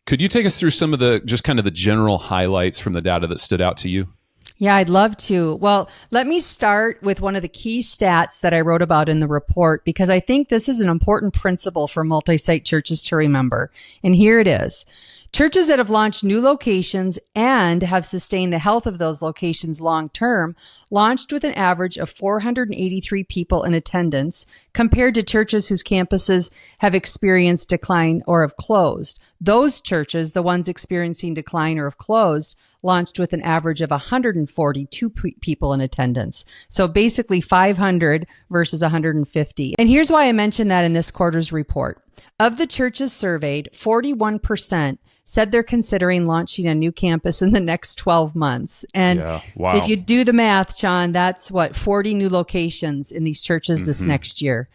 Could you take us through some of the just kind of the general highlights from the data that stood out to you? Yeah, I'd love to. Well, let me start with one of the key stats that I wrote about in the report, because I think this is an important principle for multi-site churches to remember. And here it is. Churches that have launched new locations and have sustained the health of those locations long term launched with an average of 483 people in attendance, compared to churches whose campuses have experienced decline or have closed. Those churches, the ones experiencing decline or have closed, launched with an average of 142 people in attendance. So basically 500 versus 150. And here's why I mentioned that in this quarter's report. Of the churches surveyed, 41% said they're considering launching a new campus in the next 12 months. And if you do the math, John, that's 40 new locations in these churches this next year.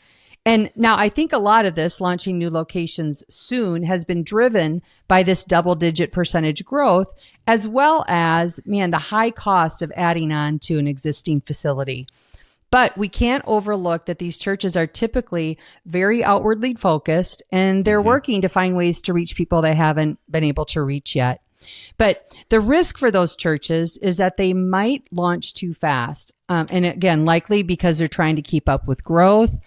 And now I think a lot of this launching new locations soon has been driven by this double-digit percentage growth, as well as, the high cost of adding on to an existing facility. But we can't overlook that these churches are typically very outwardly focused, and they're working to find ways to reach people they haven't been able to reach yet. But the risk for those churches is that they might launch too fast. And again, likely because they're trying to keep up with growth.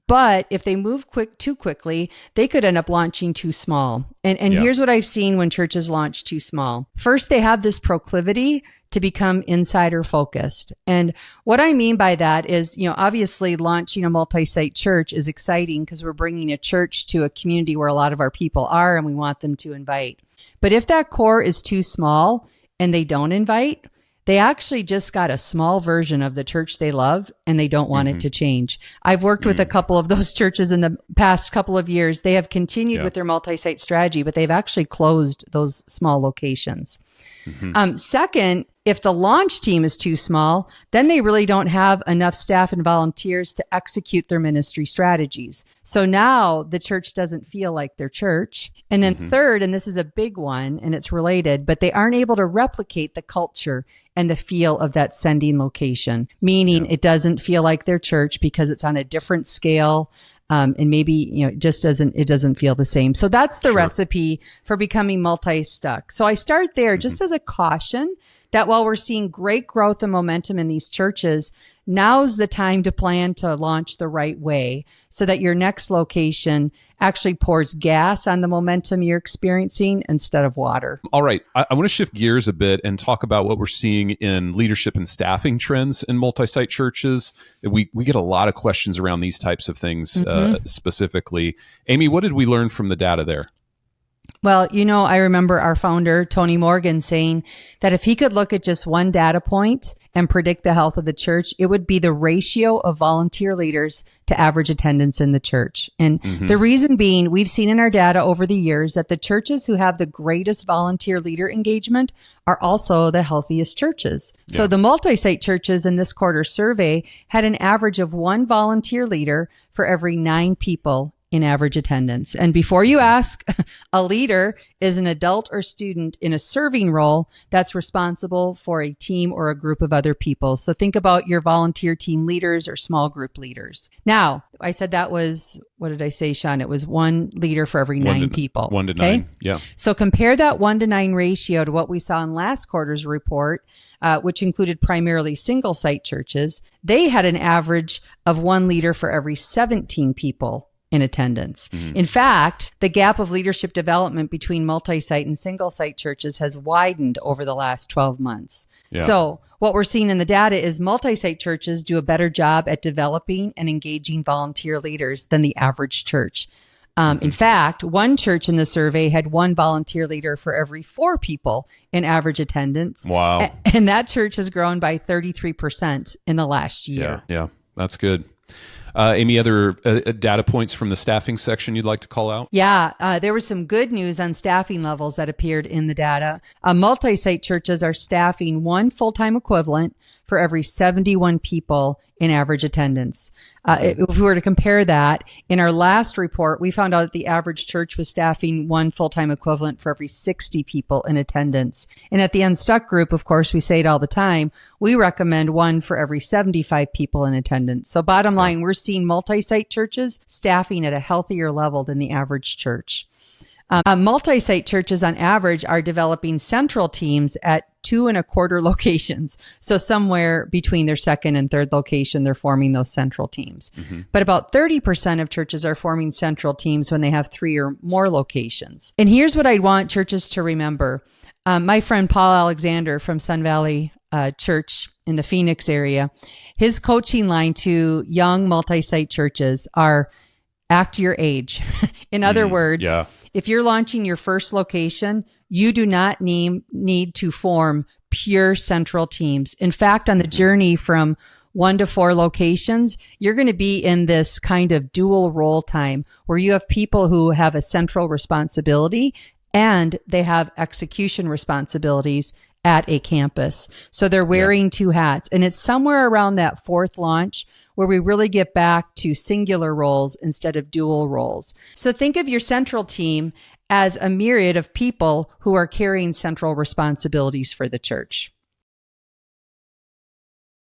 But if they move too quickly, they could end up launching too small. And here's what I've seen when churches launch too small. First, they have this proclivity to become insider focused. And what I mean by that is, obviously launching a multi-site church is exciting because we're bringing a church to a community where a lot of our people are and we want them to invite. But if that core is too small and they don't invite, they actually just got a small version of the church they love and they don't want it to change. I've worked with a couple of those churches in the past couple of years. They have continued with their multi-site strategy, but they've actually closed those small locations. Second, if the launch team is too small, then they really don't have enough staff and volunteers to execute their ministry strategies. So now the church doesn't feel like their church. And then third, and this is a big one and it's related, but they aren't able to replicate the culture and the feel of that sending location, meaning it doesn't feel like their church because it's on a different scale. And maybe, it doesn't feel the same. So that's the recipe for becoming multi-stuck. So I start there just as a caution that while we're seeing great growth and momentum in these churches, now's the time to plan to launch the right way so that your next location actually pours gas on the momentum you're experiencing instead of water. All right. I want to shift gears a bit and talk about what we're seeing in leadership and staffing trends in multi-site churches. We get a lot of questions around these types of things specifically. Amy, what did we learn from the data there? Well, I remember our founder, Tony Morgan, saying that if he could look at just one data point and predict the health of the church, it would be the ratio of volunteer leaders to average attendance in the church. And the reason being, we've seen in our data over the years that the churches who have the greatest volunteer leader engagement are also the healthiest churches. So the multi-site churches in this quarter survey had an average of one volunteer leader for every 9 people in average attendance. And before you ask, a leader is an adult or student in a serving role that's responsible for a team or a group of other people. So think about your volunteer team leaders or small group leaders. Now, I said that was, what did I say, Sean? It was one leader for every 9 people. 1 to 9, yeah. So compare that 1 to 9 ratio to what we saw in last quarter's report, which included primarily single site churches. They had an average of 1 leader for every 17 people in attendance. In fact, the gap of leadership development between multi-site and single-site churches has widened over the last 12 months. So what we're seeing in the data is multi-site churches do a better job at developing and engaging volunteer leaders than the average church. In fact, one church in the survey had 1 volunteer leader for every 4 people in average attendance. Wow. And that church has grown by 33% in the last year. Yeah, that's good. Amy, other data points from the staffing section you'd like to call out? Yeah, there was some good news on staffing levels that appeared in the data. Multi-site churches are staffing 1 full-time equivalent for every 71 people in average attendance. If we were to compare that, in our last report, we found out that the average church was staffing 1 full-time equivalent for every 60 people in attendance. And at the Unstuck Group, of course, we say it all the time, we recommend 1 for every 75 people in attendance. So bottom line, we're seeing multi-site churches staffing at a healthier level than the average church. Multi-site churches on average are developing central teams at 2.25 locations. So somewhere between their second and third location, they're forming those central teams. But about 30% of churches are forming central teams when they have 3 or more locations. And here's what I want churches to remember. My friend Paul Alexander from Sun Valley Church in the Phoenix area, his coaching line to young multi-site churches are act your age. In other words, if you're launching your first location, you do not need to form pure central teams. In fact, on the journey from 1 to 4 locations, you're going to be in this kind of dual role time where you have people who have a central responsibility and they have execution responsibilities at a campus. So they're wearing 2 hats. And it's somewhere around that 4th launch where we really get back to singular roles instead of dual roles. So think of your central team as a myriad of people who are carrying central responsibilities for the church.